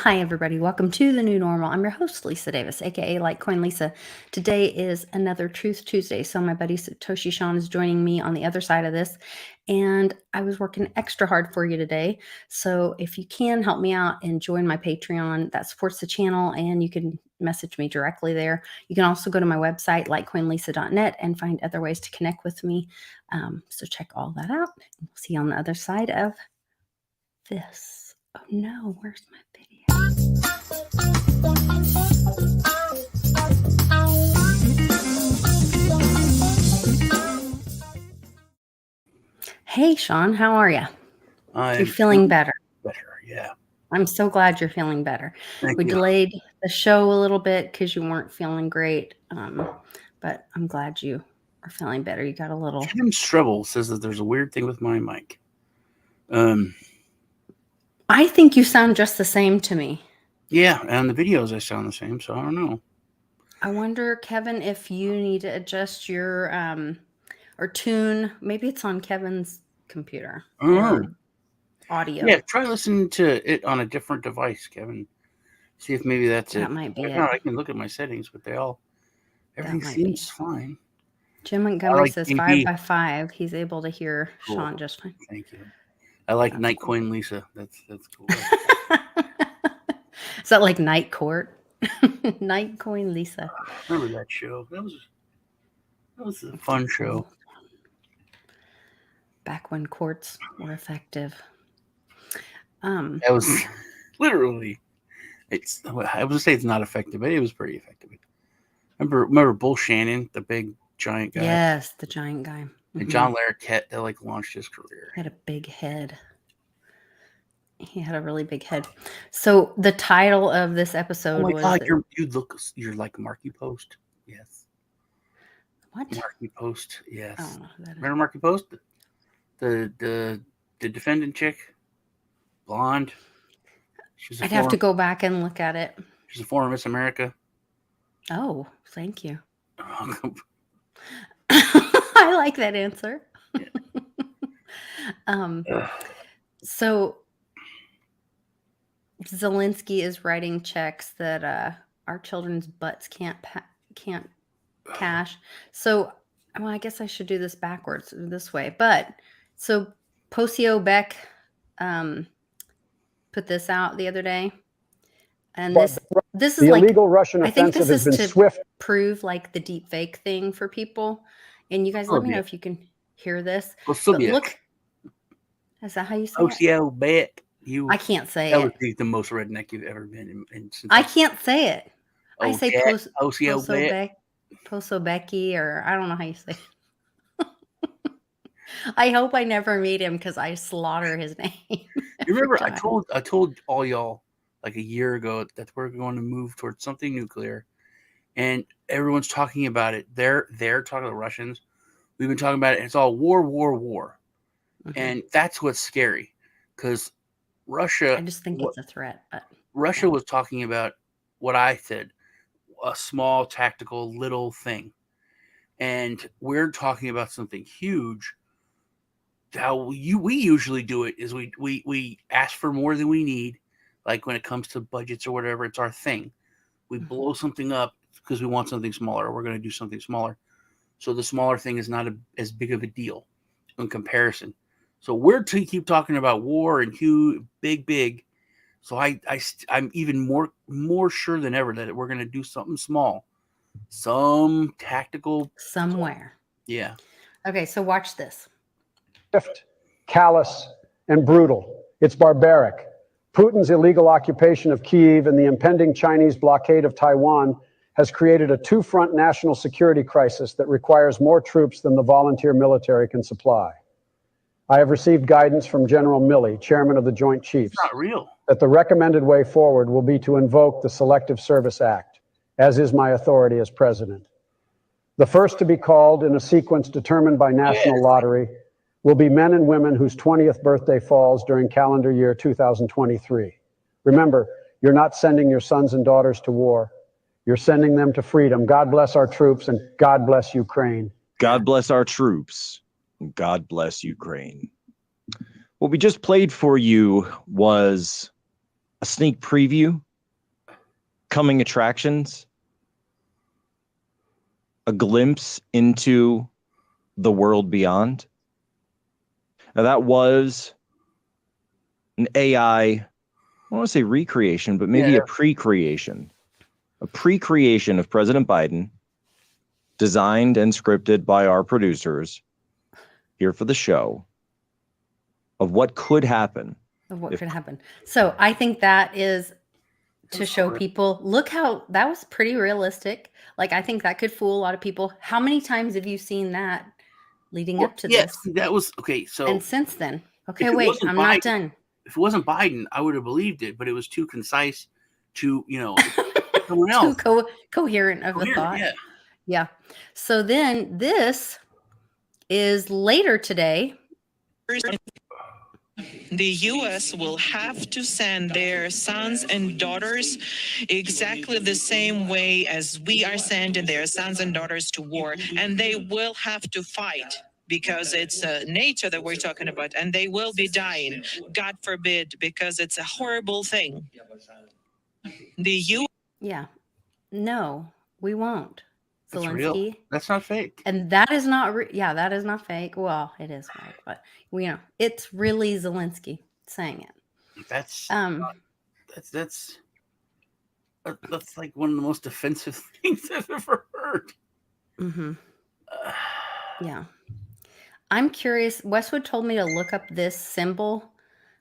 Hi, everybody. Welcome to the new normal. I'm your host, Lisa Davis, aka Litecoin Lisa. Today is another Truth Tuesday. So, my buddy Satoshi Sean is joining me on the other side of this. And I was working extra hard for you today. So, if you can help me out and join my Patreon, that supports the channel, and you can message me directly there. You can also go to my website, litecoinlisa.net, and find other ways to connect with me. So, check all that out. We'll see you on the other side of this. Oh no, where's my video? Hey, Sean, how are you? You're feeling better. Yeah. I'm so glad you're feeling better. Thank We you. delayed the show a little bit because you weren't feeling great, but I'm glad you are feeling better. You got a little. Tim Strebel says that there's a weird thing with my mic. I think you sound just the same to me. Yeah, and the videos I sound the same, so I don't know. I wonder, Kevin, if you need to adjust your or tune. Maybe it's on Kevin's computer or audio. Yeah, try listening to it on a different device, Kevin. See if maybe that's it. That might be it. I can look at my settings, but everything seems fine. Jim Montgomery says 5 by 5. He's able to hear Sean just fine. Thank you. I like Nightcoin Lisa. That's cool. Is that like Night Court? Nightcoin Lisa. Remember that show? That was a fun show. Back when courts were effective. That was literally. I was gonna say it's not effective, but it was pretty effective. Remember Bull Shannon, the big giant guy? Yes, the giant guy. And John Larroquette that launched his career. He had a big head. He had a really big head. So the title of this episode was. God, you're like Marky Post. Yes. What? Marky Post. Yes. I don't know who that is. Remember Marky Post? The defendant chick, blonde. I'd have to go back and look at it. She's a former Miss America. Oh, thank you. I like that answer. Yeah. So Zelensky is writing checks that our children's butts can't cash. So, well, I guess I should do this backwards this way. But so Posio Beck put this out the other day, and this is the like illegal Russian I think offensive this has is been to swift. prove like the deep fake thing for people. And you guys, let me know if you can hear this. But look, is that how you say Posio Beck. I can't say that it. That would be the most redneck you've ever been in. I can't say it. I say Posio Beck. Poso Becky, or I don't know how you say it. I hope I never meet him because I slaughter his name. You remember I told all y'all like a year ago that we're going to move towards something nuclear, and everyone's talking about it. They're talking to the Russians. We've been talking about it, and it's all war. Mm-hmm. And that's what's scary, because Russia. I just think it's a threat. But Russia was talking about what I said, a small tactical little thing, and we're talking about something huge. How we usually do it is we ask for more than we need, like when it comes to budgets or whatever. It's our thing. We blow something up because we want something smaller, or we're going to do something smaller. So the smaller thing is not as big of a deal in comparison. So we're to keep talking about war and huge, big. So I'm even more sure than ever that we're going to do something small, some tactical somewhere. Yeah. Okay, so watch this. Swift, callous, and brutal. It's barbaric. Putin's illegal occupation of Kyiv and the impending Chinese blockade of Taiwan has created a two-front national security crisis that requires more troops than the volunteer military can supply. I have received guidance from General Milley, chairman of the Joint Chiefs, it's not real. That the recommended way forward will be to invoke the Selective Service Act, as is my authority as president. The first to be called in a sequence determined by national lottery will be men and women whose 20th birthday falls during calendar year 2023. Remember, you're not sending your sons and daughters to war. You're sending them to freedom. God bless our troops, and God bless Ukraine. God bless our troops, and God bless Ukraine. What we just played for you was a sneak preview, coming attractions, a glimpse into the world beyond. Now, that was an AI, I don't want to say recreation, but maybe a pre-creation of President Biden, designed and scripted by our producers here for the show, of what could happen. So I think that is to show people, look how that was pretty realistic. Like, I think that could fool a lot of people. How many times have you seen that leading up to this? That was okay. So, and since then, okay, wait, I'm Biden, not done. If it wasn't Biden, I would have believed it, but it was too concise to, someone else. Too coherent of a thought. Yeah. So then this is later today. The U.S. will have to send their sons and daughters exactly the same way as we are sending their sons and daughters to war. And they will have to fight because it's nature that we're talking about. And they will be dying, God forbid, because it's a horrible thing. Yeah. No, we won't. That's Zelensky. Real. That's not fake. And that is not that is not fake. Well, it is fake, but it's really Zelensky saying it. That's like one of the most offensive things I've ever heard. Mm-hmm. Yeah. I'm curious. Westwood told me to look up this symbol,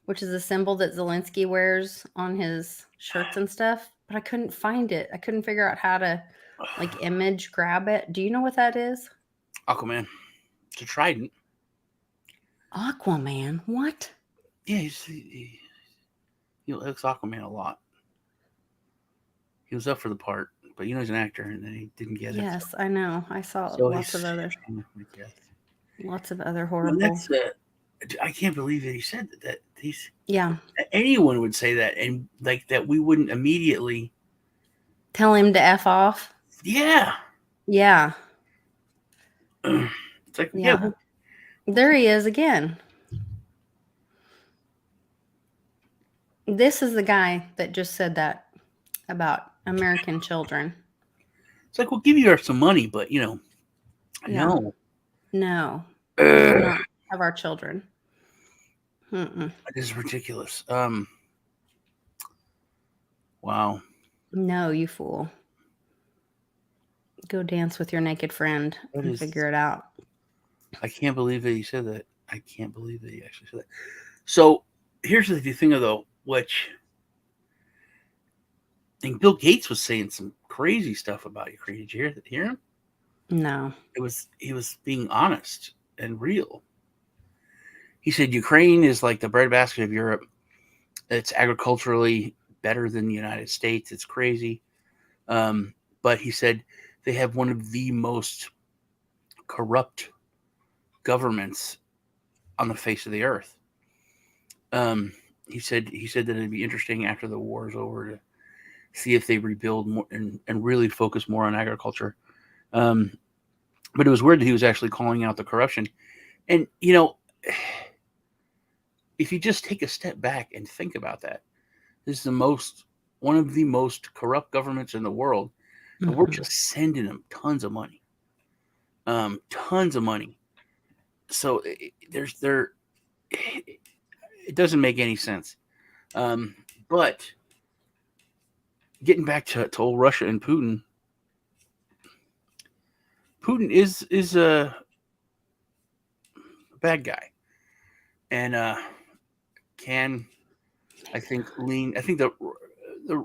which is a symbol that Zelensky wears on his shirts and stuff, but I couldn't find it. I couldn't figure out how to image grab it. Do you know what that is? Aquaman. It's a trident. Aquaman? What? Yeah, he looks Aquaman a lot. He was up for the part, but he's an actor, and then he didn't get it. Yes, I know. I saw lots of other horrible. I can't believe that he said that. Yeah. Anyone would say that, and like that, we wouldn't immediately tell him to F off. Yeah. Yeah. It's like, yeah. There he is again. This is the guy that just said that about American children. It's like, we'll give you some money, but no. No. We do not have our children. That is ridiculous. Wow. No, you fool. Go dance with your naked friend and figure it out. I can't believe that he said that. I can't believe that he actually said that. So here's the thing, though, which I think Bill Gates was saying some crazy stuff about Ukraine. Did you hear him? No. He was being honest and real. He said Ukraine is like the breadbasket of Europe. It's agriculturally better than the United States. It's crazy. But he said they have one of the most corrupt governments on the face of the earth. He said that it'd be interesting after the war is over to see if they rebuild more and really focus more on agriculture. But it was weird that he was actually calling out the corruption. And, if you just take a step back and think about that, this is one of the most corrupt governments in the world. And we're just sending them tons of money. Tons of money. So it doesn't make any sense. But getting back to old Russia and Putin is a bad guy, and can, I think, the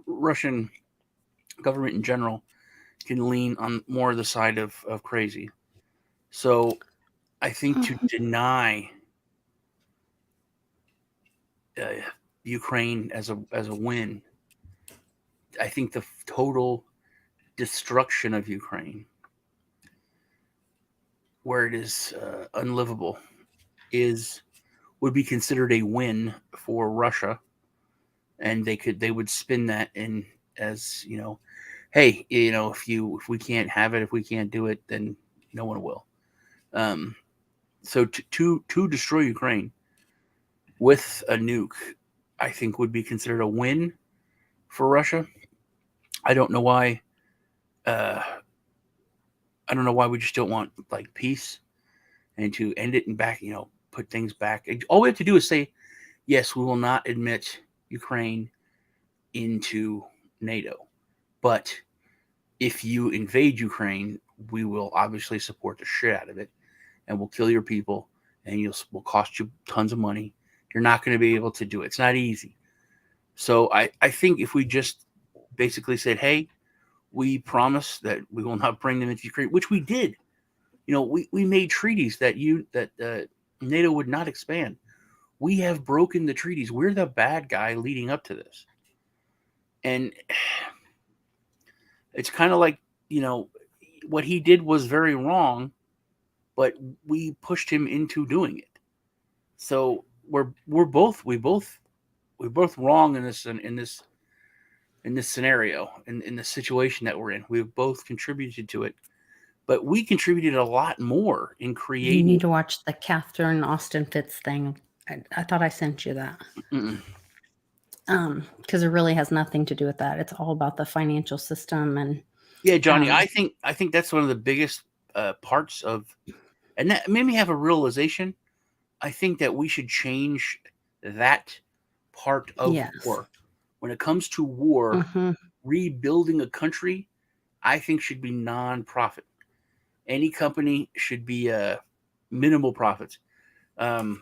Russian government in general can lean on more the side of crazy. So I think to deny Ukraine as a win, I think the total destruction of Ukraine, where it is unlivable, would be considered a win for Russia, and they would spin that in as, hey, if we can't have it, if we can't do it, then no one will. So to destroy Ukraine with a nuke, I think would be considered a win for Russia. I don't know why. I don't know why we just don't want like peace and to end it and back, put things back. All we have to do is say, yes, we will not admit Ukraine into NATO, but if you invade Ukraine, we will obviously support the shit out of it, and we'll kill your people, and will cost you tons of money. You're not going to be able to do it. It's not easy. So I think if we just basically said, hey, we promise that we will not bring them into Ukraine, which we did. We made treaties that NATO would not expand. We have broken the treaties. We're the bad guy leading up to this. And it's kind of like, what he did was very wrong, but we pushed him into doing it. So we're both wrong in this scenario, in the situation that we're in. We've both contributed to it, but we contributed a lot more in creating. You need to watch the Catherine Austin Fitts thing. I thought I sent you that. Because it really has nothing to do with that. It's all about the financial system and. Yeah, Johnny, I think that's one of the biggest parts of, and that made me have a realization. I think that we should change that part of war. When it comes to war, rebuilding a country, I think should be non-profit. Any company should be minimal profits. And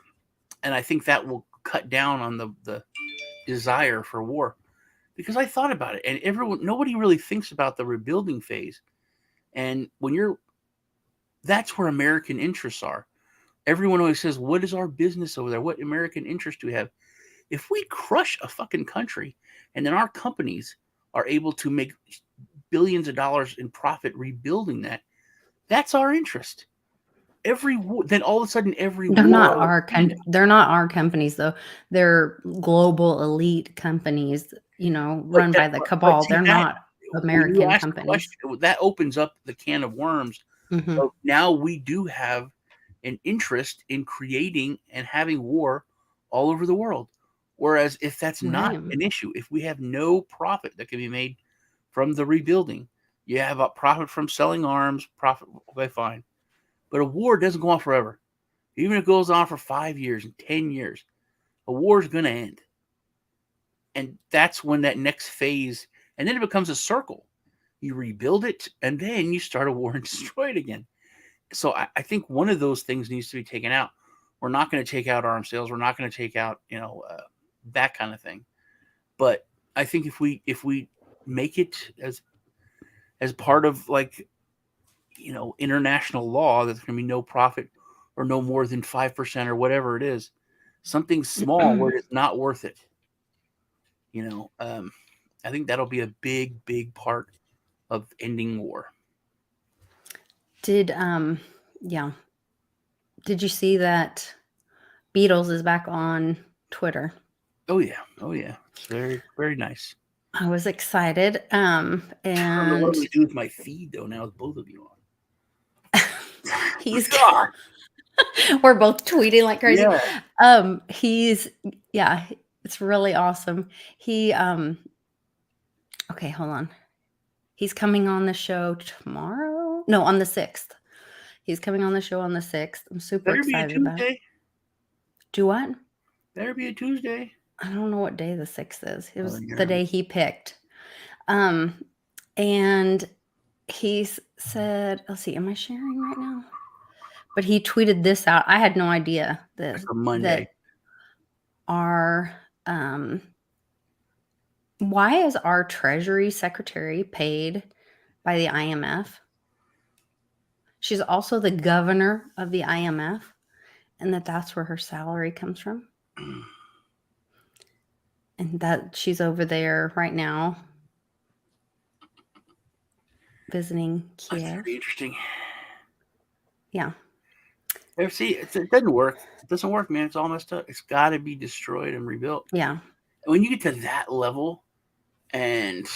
I think that will cut down on the desire for war. Because I thought about it, and nobody really thinks about the rebuilding phase. And that's where American interests are. Everyone always says, what is our business over there? What American interest do we have? If we crush a fucking country and then our companies are able to make billions of dollars in profit rebuilding that's our interest. Then all of a sudden they're not our companies though. They're global elite companies, run by the cabal. They're not American companies. That opens up the can of worms. So now we do have an interest in creating and having war all over the world. Whereas if that's not an issue, if we have no profit that can be made from the rebuilding, you have a profit from selling arms, profit, okay, fine. But a war doesn't go on forever. Even if it goes on for 5 years and 10 years, a war is going to end. And that's when that next phase, and then it becomes a circle. You rebuild it, and then you start a war and destroy it again. So I think one of those things needs to be taken out. We're not going to take out arms sales. We're not going to take out, that kind of thing. But I think if we make it as part of international law, that there's going to be no profit or no more than 5% or whatever it is, something small where it's not worth it. I think that'll be a big, big part of ending war. Did you see that Beatles is back on Twitter? Oh yeah. It's very, very nice. I was excited. And I don't know what I'm gonna do with my feed though now with both of you on. He's God. We're both tweeting like crazy. Yeah. It's really awesome. He okay, hold on. He's coming on the show tomorrow. No, on the 6th. He's coming on the show on the 6th. I'm super excited about it. Do what? Better be a Tuesday. I don't know what day the 6th is. It was the day he picked. And he said, let's see, am I sharing right now? But he tweeted this out. I had no idea that our why is our Treasury Secretary paid by the IMF? She's also the governor of the IMF, and that's where her salary comes from. And that she's over there right now visiting Kiev. That's very interesting. Yeah. See, it doesn't work. It doesn't work, man. It's all messed up. It's got to be destroyed and rebuilt. Yeah. And when you get to that level, and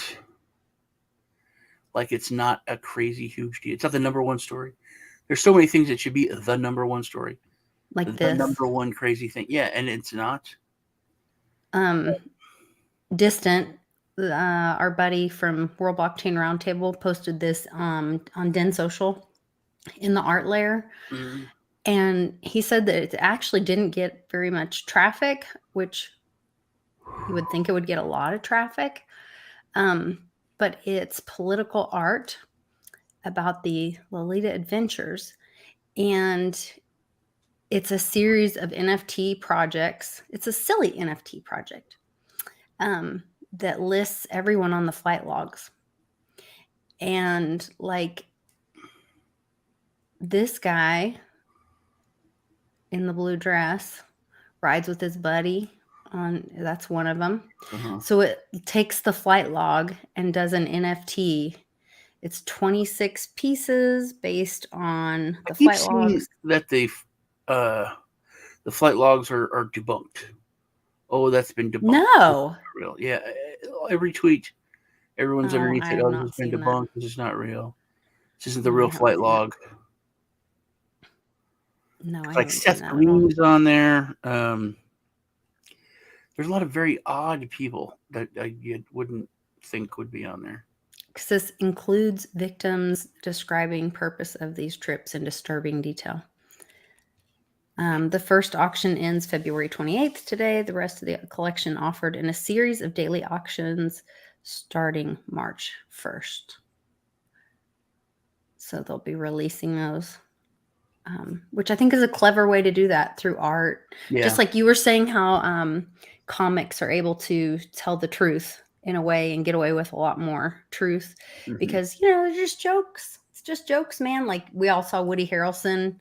it's not a crazy huge deal. It's not the number one story. There's so many things that should be the number one story. The number one crazy thing. Yeah, and it's not. Distant our buddy from World Blockchain Roundtable posted this on Den.social in the art layer. Mhm. And he said that it actually didn't get very much traffic, which you would think it would get a lot of traffic. But it's political art about the Lolita adventures. And it's a series of NFT projects. It's a silly NFT project that lists everyone on the flight logs. And like this guy in the blue dress rides with his buddy on, that's one of them. Uh-huh. So it takes the flight log and does an NFT. It's 26 pieces based on the I keep flight seeing logs. that the flight logs are debunked. Oh, that's been debunked. No. Real. Yeah. Every tweet, everyone's Oh, underneath I it. have Oh, this has not been seen that. debunked. This is not real. This isn't the No, I real haven't flight seen that. log. No, I Like haven't Seth seen that at all. Green's on there. There's a lot of very odd people that you wouldn't think would be on there. Because this includes victims describing purpose of these trips in disturbing detail. The first auction ends February 28th today. The rest of the collection offered in a series of daily auctions starting March 1st. So they'll be releasing those, which I think is a clever way to do that through art. Yeah. Just like you were saying how comics are able to tell the truth in a way and get away with a lot more truth Mhm. because, you know, they're just jokes. It's just jokes, man. Like we all saw Woody Harrelson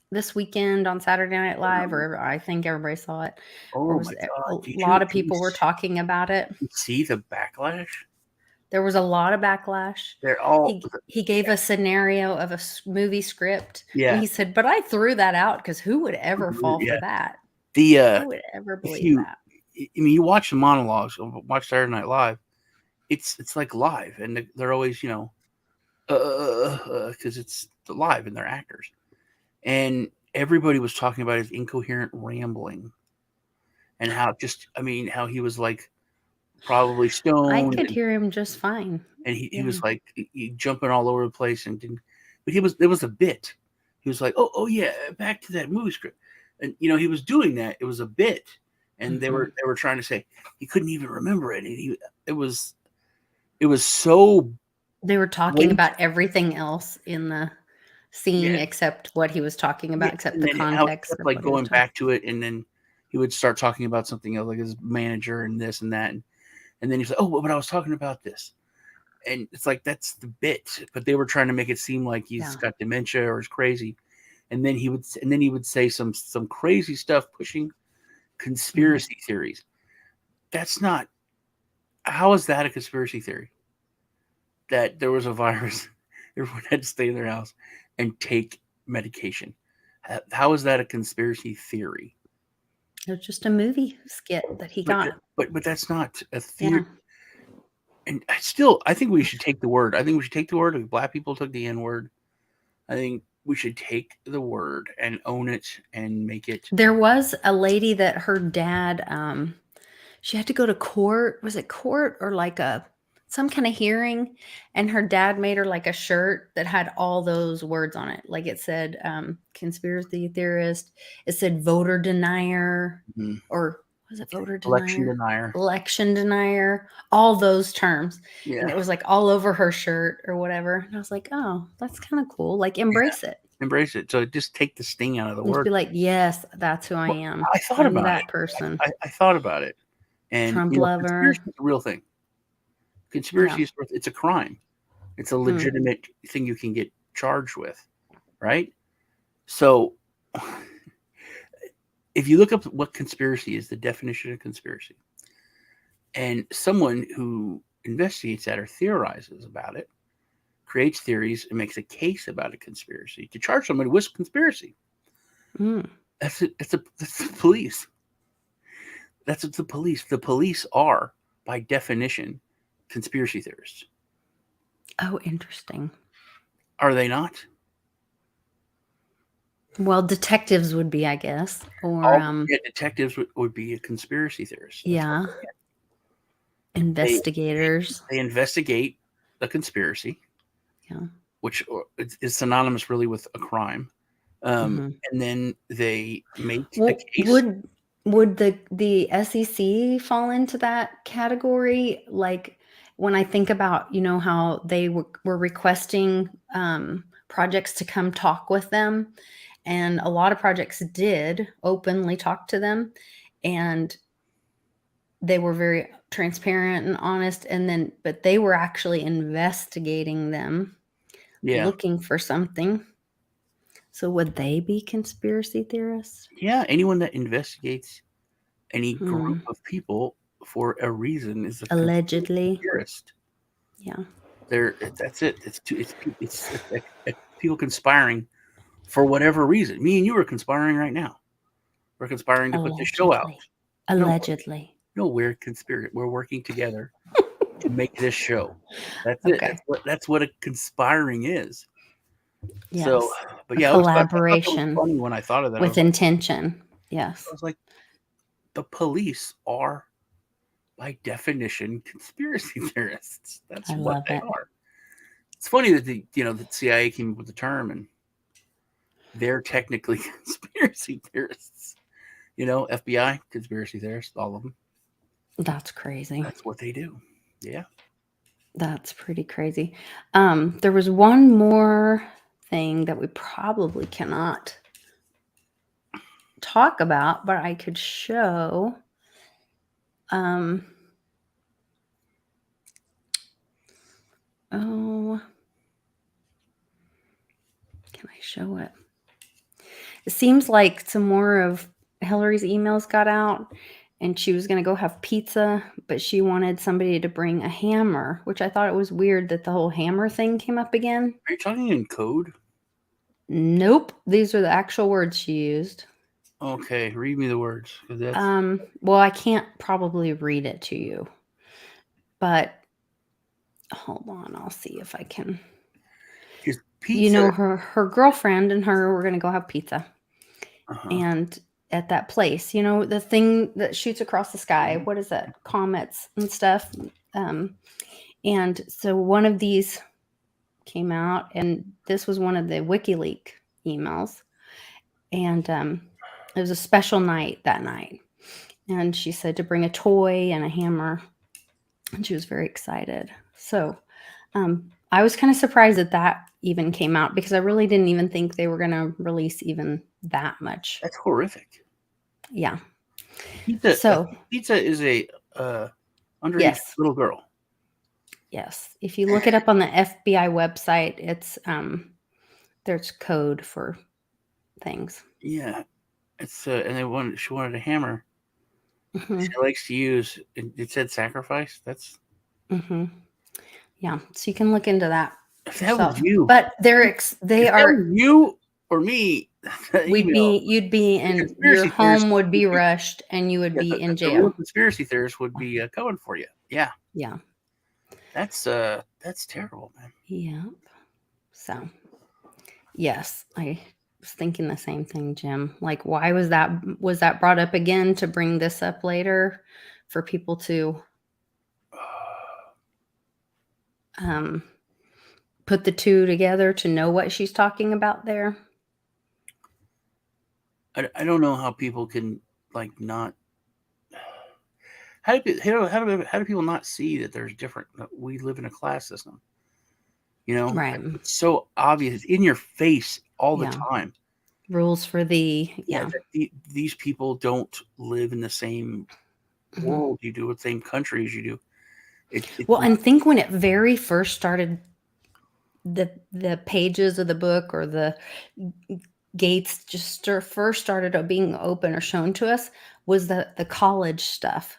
this weekend on Saturday Night Live, or I think everybody saw it. Oh Was my a God. lot of people were talking about it. You see the backlash? There was a lot of backlash. They're all He gave a scenario of a movie script, Yeah. and he said, "But I threw that out because who would ever fall Yeah. for that? The Who would ever if believe you that?" I mean, you watch the monologues, watch Saturday Night Live. It's like live, and they're always, you know, because it's live and they're actors, and everybody was talking about his incoherent rambling, and how how he was like probably I stoned, could hear him just fine. and he Yeah. was like he jumping all over the place and didn't. But it was a bit. He was like, oh yeah, back to that movie script, and you know he was doing that. It was a bit, and they were trying to say he couldn't even remember it. And it was so. They were talking about everything else in the scene except what he was talking about, except and the then how he context kept of like what he was going talking. back to it, and then he would start talking about something else, like his manager and this and that, and then he's like, oh, but I was talking about this. And it's like that's the bit, but they were trying to make it seem like he's got dementia or is crazy, and then he would say some crazy stuff pushing conspiracy theories. That's not. How is that a conspiracy theory? That there was a virus, everyone had to stay in their house and take medication. How is that a conspiracy theory? It was just a movie skit that he got. But that's not a theory. Yeah. And I think we should take the word. I think we should take the word. If Black people took the N word, I think we should take the word and own it and make it. There was a lady that her dad, she had to go to court. Was it court or like some kind of hearing? And her dad made her like a shirt that had all those words on it. Like it said conspiracy theorist. It said voter denier, or was it voter denier? Election denier. All those terms. Yeah. And it was like all over her shirt or whatever. And I was like, oh, that's kind of cool. Like embrace it. Embrace it. So just take the sting out of the And word. be like, yes, that's who I am. I thought I'm about that person. I thought about it. And Trump lover. Conspiracy is a real thing. Conspiracy is it's a crime. It's a legitimate thing you can get charged with, right? So if you look up what conspiracy is, the definition of conspiracy, and someone who investigates that or theorizes about it, creates theories and makes a case about a conspiracy to charge somebody with conspiracy. That's it. That's the police. That's what the police. The police are, by definition, conspiracy theorists. Oh, interesting. Are they not? Well, detectives would be, I guess. Or detectives would be a conspiracy theorist. Yeah. investigators. They investigate a conspiracy, which is synonymous really with a crime. And then they make a case. Would the SEC fall into that category? Like when I think about, how they were requesting projects to come talk with them, and a lot of projects did openly talk to them, and they were very transparent and honest, but they were actually investigating them, looking for something. So would they be conspiracy theorists? Yeah, anyone that investigates any group of people for a reason is a allegedly theorist. Yeah, that's it. It's people conspiring for whatever reason. Me and you are conspiring right now. We're conspiring to put this show out. Allegedly. No, we're conspiring. We're working together to make this show. That's okay. it. That's what a conspiring is. Yes. So, but yeah, collaboration. It was funny when I thought of that. With intention. Yes. I was like, the police are, by definition, conspiracy theorists. That's what they are. It's funny that the CIA came up with the term, and they're technically conspiracy theorists. FBI conspiracy theorists, all of them. That's crazy. That's what they do. Yeah. That's pretty crazy. There was one more thing that we probably cannot talk about, but I could show. Oh, can I show it? It seems like some more of Hillary's emails got out, and she was going to go have pizza, but she wanted somebody to bring a hammer, which I thought it was weird that the whole hammer thing came up again. Are you talking in code? Nope. These are the actual words she used. Okay, read me the words. Well, I can't probably read it to you, but hold on. I'll see if I can. Pizza. Her girlfriend and her were going to go have pizza. And at that place, the thing that shoots across the sky, what is that? Comets and stuff. And so one of these came out, and this was one of the WikiLeaks emails. And it was a special night that night. And she said to bring a toy and a hammer. And she was very excited. So I was kind of surprised that even came out, because I really didn't even think they were going to release even that much. That's horrific. Yeah. Pizza is a underage little girl. Yes. If you look it up on the FBI website, it's there's code for things. Yeah. It's and she wanted a hammer. She likes to use. It said sacrifice. That's. Yeah. So you can look into that. If that was you, but they are you or me. You'd be in your home would be rushed, and you would be in jail. The real conspiracy theorists would be coming for you. Yeah. Yeah. That's terrible, man. Yeah. So, yes, I was thinking the same thing, Jim. Like, why was that brought up again to bring this up later for people to put the two together to know what she's talking about there? I don't know how people can not. How do people not see that there's different? We live in a class system. Right? It's so obvious. It's in your face all the time. Rules for these people don't live in the same world you do, the same country as you do. And think when it very first started, the pages of the book or the gates just first started being open or shown to us was the college stuff.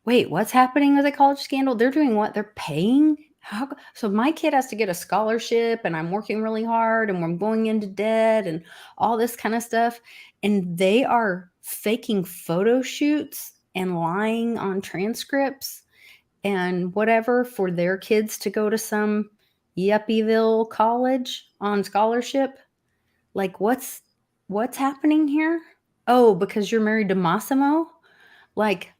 Wait, what's happening with the college scandal? They're doing what? They're paying? How? So my kid has to get a scholarship, and I'm working really hard, and we're going into debt and all this kind of stuff. And they are faking photo shoots and lying on transcripts and whatever for their kids to go to some Yuppieville college on scholarship. Like, what's happening here? Oh, because you're married to Massimo? Like,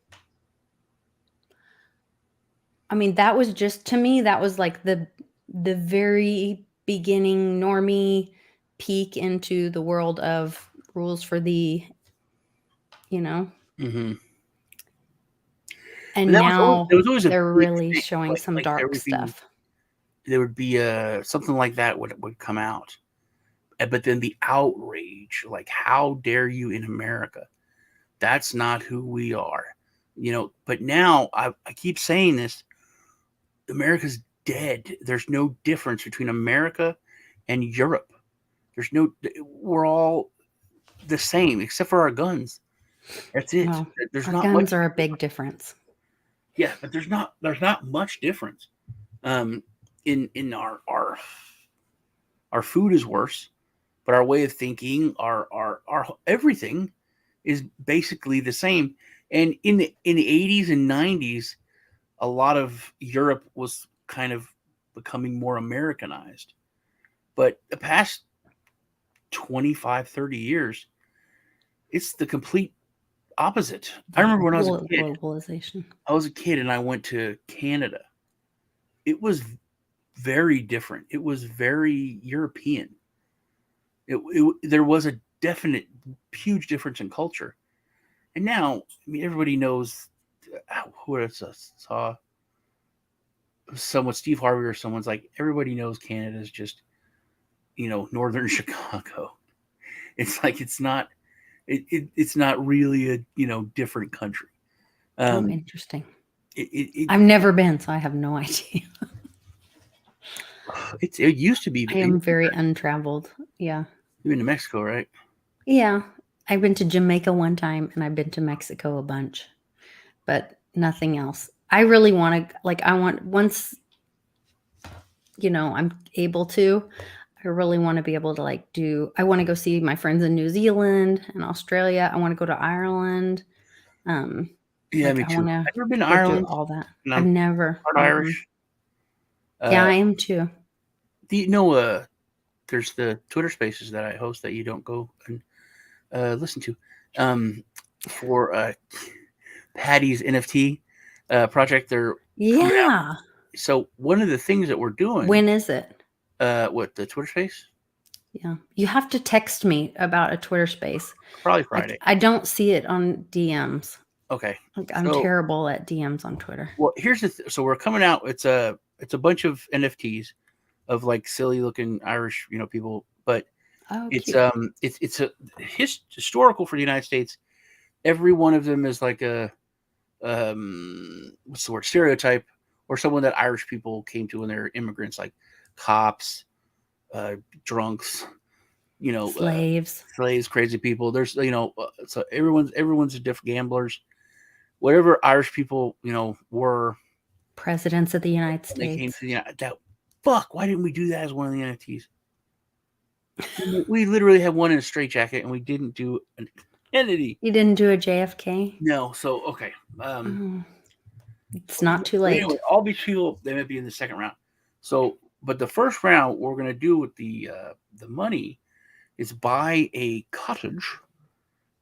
I mean, that was just, to me, that was like the very beginning normie peek into the world of rules for the, Mm-hmm. and That was always, now there was always a they're big really thing. showing some Like there dark would be stuff. something like that would come out, but then the outrage, like, how dare you in America? That's not who we are, But now I keep saying this: America's dead. There's no difference between America and Europe. We're all the same except for our guns. That's it. Well, There's our not much. guns are a big difference. Yeah, but there's not much difference. In our food is worse, but our way of thinking, our everything is basically the same. And in the 80s and 90s, a lot of Europe was kind of becoming more Americanized. But the past 25, 30 years, it's the complete opposite. I remember when I was a kid. Globalization. I was a kid and I went to Canada. It was very different. It was very European. There was a definite huge difference in culture. And now, I mean, everybody knows who I saw someone, Steve Harvey or someone's like, everybody knows Canada is just, northern Chicago. It's like it's not really a different country. Interesting. It I've never been, so I have no idea. it used to be. I am very untraveled. Yeah. You've been to Mexico, right? Yeah. I've been to Jamaica one time and I've been to Mexico a bunch, but nothing else. I really want to, once, I'm able to, I really want to be able to I want to go see my friends in New Zealand and Australia. I want to go to Ireland. Yeah, me too. I've never been to Do Ireland. all that. And I've never. part Irish. Yeah, I am too. Do you know? There's the Twitter Spaces that I host that you don't go and listen to. For Patty's NFT project, they're Yeah. So one of the things that we're doing. When is it? What, the Twitter Space? Yeah, you have to text me about a Twitter Space. Probably Friday. I don't see it on DMs. Okay. I'm terrible at DMs on Twitter. Well, here's the so we're coming out. It's a bunch of NFTs of like silly looking Irish, people, but it's cute. it's a historical for the United States. Every one of them is like a what's the word, stereotype, or someone that Irish people came to when they're immigrants, like cops, drunks, slaves, crazy people. There's so everyone's different, gamblers, whatever Irish people were. Presidents of the United States. They came to the fuck. Why didn't we do that as one of the NFTs? We literally had one in a straitjacket, and we didn't do an Kennedy. You didn't do a JFK? No. So okay. It's not too late. Anyway, all these people, they might be in the second round. So, but the first round, what we're going to do with the money is buy a cottage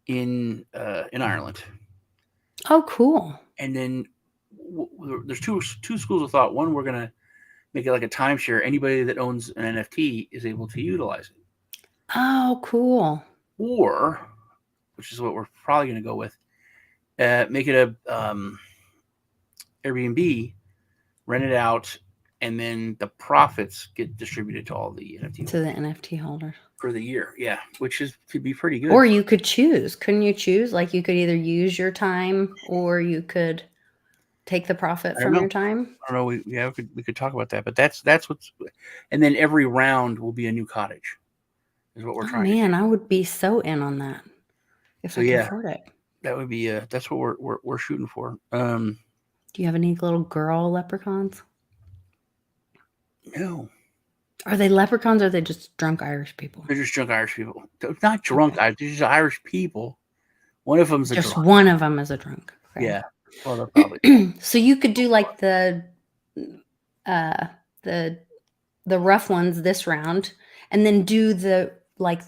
in Ireland. Oh, cool. And then there's two schools of thought. One, we're going to make it like a timeshare. Anybody that owns an NFT is able to utilize it. Oh, cool. Or, which is what we're probably going to go with, make it a Airbnb, rent it out, and then the profits get distributed to all the NFT holders. To the NFT holders. For the year, yeah, which could be pretty good. Or you could choose. Couldn't you choose? Like you could either use your time or you could take the profit from your time. I don't know. We could talk about that, but that's what's. And then every round will be a new cottage. Is what we're trying. Man, I would be so in on that if I could afford it. That would be that's what we're shooting for. Do you have any little girl leprechauns? No. Are they leprechauns or are they just drunk Irish people? They're just drunk Irish people. They're not drunk Irish. They're just Irish people. One of them's just drunk. One of them is a drunk. Okay. Yeah. Well, they're probably. So you could do like the rough ones this round, and then do the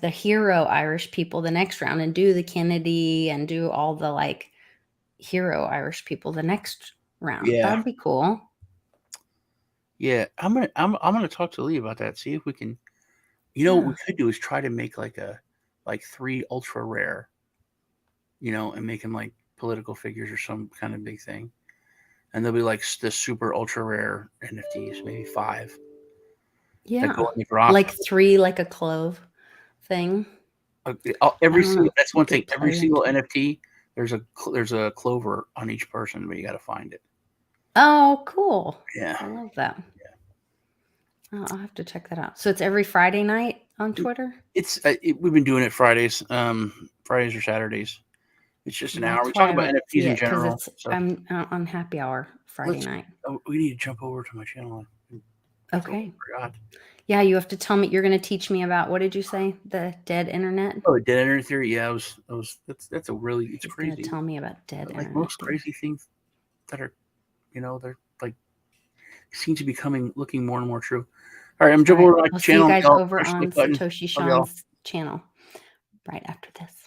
hero Irish people the next round, and do the Kennedy and do all the hero Irish people the next round. Yeah. That'd be cool. Yeah, I'm gonna talk to Lee about that. See if we can. You know, what we Yeah. could do is try to make like 3 ultra rare. And make them like political figures or some kind of big thing, and they'll be like the super ultra rare NFTs, maybe 5 that Yeah. go in the drop. Like 3, like a clove thing. Every I don't single know. that's You one thing. could Every play single into. NFT, there's a clover on each person, but you got to find it. Oh, cool. Yeah. I love that. I'll have to check that out. So it's every Friday night on Twitter? We've been doing it Fridays, Fridays or Saturdays. It's just an Well, hour. that's We talk why I about don't see NFTs in it, because general. So I'm on happy hour Friday night. we need to jump over to my channel. I Okay. forgot. Yeah, you have to tell me. You're going to teach me about, what did you say? The dead internet? Oh, dead internet theory. Yeah, that's a really, it's He's going to crazy. tell me about dead Like internet most theory. crazy things that are, they're like seem to be looking more and more true. All right, I'm jumping over to my I'll see you channel. guys Y'all over push the on button. Satoshi Love y'all. Sean's channel right after this.